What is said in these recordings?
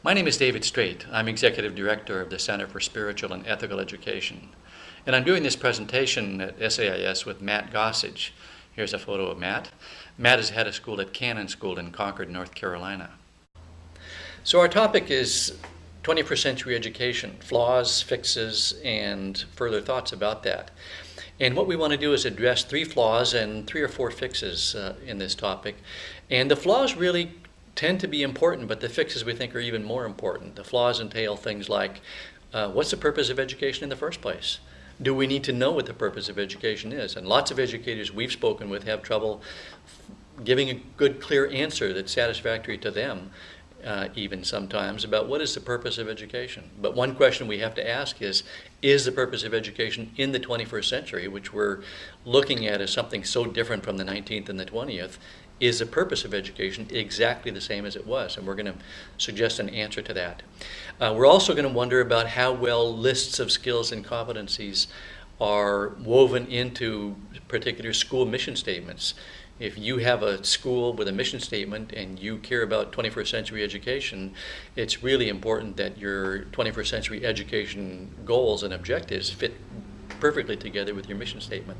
My name is David Streight. I'm Executive Director of the Center for Spiritual and Ethical Education. And I'm doing this presentation at SAIS with Matt Gossage. Here's a photo of Matt. Matt is head of school at Cannon School in Concord, North Carolina. So our topic is 21st century education, flaws, fixes, and further thoughts about that. And what we want to do is address 3 flaws and 3 or 4 fixes in this topic. And the flaws really tend to be important, but the fixes we think are even more important. The flaws entail things like, what's the purpose of education in the first place? Do we need to know what the purpose of education is? And lots of educators we've spoken with have trouble giving a good, clear answer that's satisfactory to them, even sometimes, about what is the purpose of education. But one question we have to ask is the purpose of education in the 21st century, which we're looking at as something so different from the 19th and the 20th, is the purpose of education exactly the same as it was? And we're going to suggest an answer to that. We're also going to wonder about how well lists of skills and competencies are woven into particular school mission statements. If you have a school with a mission statement and you care about 21st century education, it's really important that your 21st century education goals and objectives fit perfectly together with your mission statement.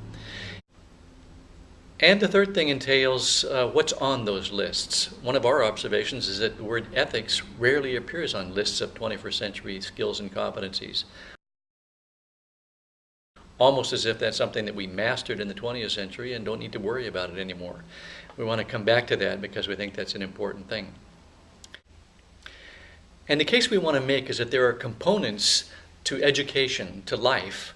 And the third thing entails what's on those lists. One of our observations is that the word ethics rarely appears on lists of 21st century skills and competencies. Almost as if that's something that we mastered in the 20th century and don't need to worry about it anymore. We want to come back to that because we think that's an important thing. And the case we want to make is that there are components to education, to life,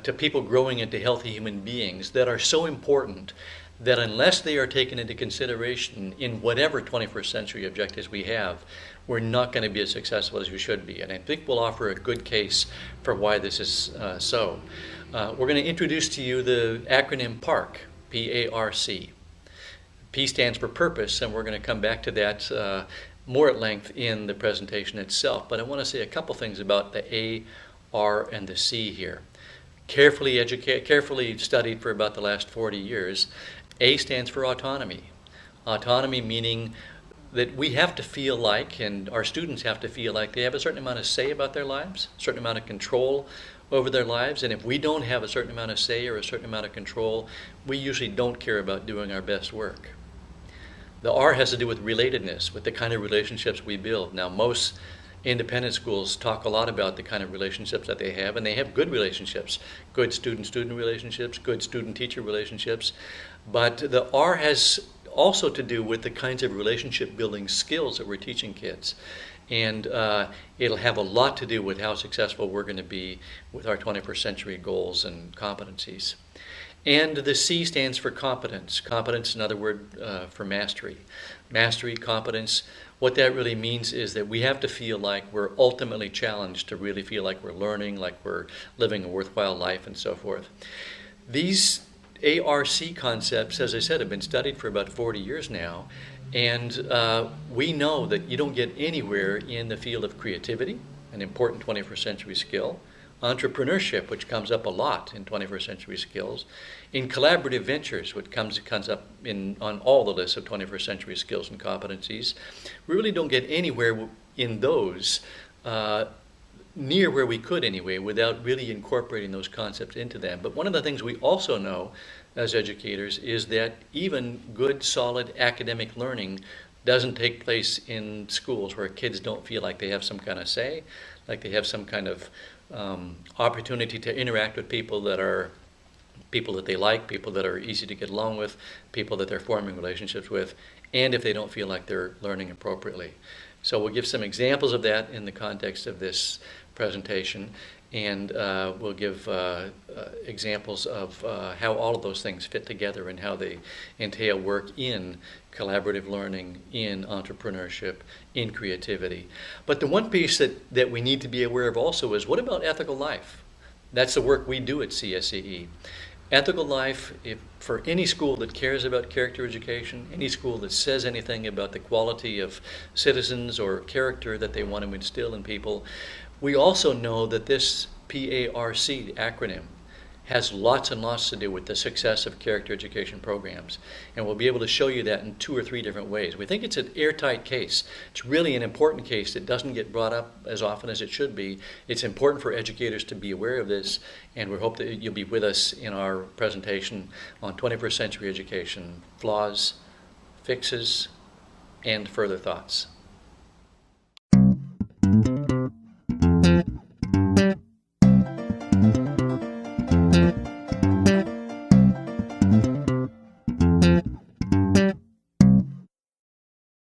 to people growing into healthy human beings that are so important that unless they are taken into consideration in whatever 21st century objectives we have, we're not going to be as successful as we should be. And I think we'll offer a good case for why this is so. We're going to introduce to you the acronym PARC, P-A-R-C. P stands for purpose, and we're going to come back to that more at length in the presentation itself. But I want to say a couple things about the A, R, and the C here. Carefully studied for about the last 40 years. A stands for autonomy. Autonomy meaning that we have to feel like, and our students have to feel like, they have a certain amount of say about their lives, a certain amount of control over their lives. And if we don't have a certain amount of say or a certain amount of control, we usually don't care about doing our best work. The R has to do with relatedness, with the kind of relationships we build. Now, most independent schools talk a lot about the kind of relationships that they have, and they have good relationships, good student-student relationships, good student-teacher relationships. But the R has also to do with the kinds of relationship-building skills that we're teaching kids. And it'll have a lot to do with how successful we're going to be with our 21st century goals and competencies. And the C stands for competence. Competence, another word for mastery. Mastery, competence. What that really means is that we have to feel like we're ultimately challenged to really feel like we're learning, like we're living a worthwhile life, and so forth. These ARC concepts, as I said, have been studied for about 40 years now, and we know that you don't get anywhere in the field of creativity, an important 21st century skill, entrepreneurship, which comes up a lot in 21st century skills, in collaborative ventures, which comes up on all the lists of 21st century skills and competencies. We really don't get anywhere in those near where we could anyway, without really incorporating those concepts into them. But one of the things we also know as educators is that even good, solid academic learning doesn't take place in schools where kids don't feel like they have some kind of say, like they have some kind of opportunity to interact with people that they like, people that are easy to get along with, people that they're forming relationships with, and if they don't feel like they're learning appropriately. So we'll give some examples of that in the context of this presentation, and we'll give examples of how all of those things fit together and how they entail work in collaborative learning, in entrepreneurship, in creativity. But the one piece that we need to be aware of also is, what about ethical life? That's the work we do at CSEE. Ethical life, for any school that cares about character education, any school that says anything about the quality of citizens or character that they want to instill in people, we also know that this PARC acronym has lots and lots to do with the success of character education programs. And we'll be able to show you that in 2 or 3 different ways. We think it's an airtight case. It's really an important case that doesn't get brought up as often as it should be. It's important for educators to be aware of this, and we hope that you'll be with us in our presentation on 21st century education, flaws, fixes, and further thoughts.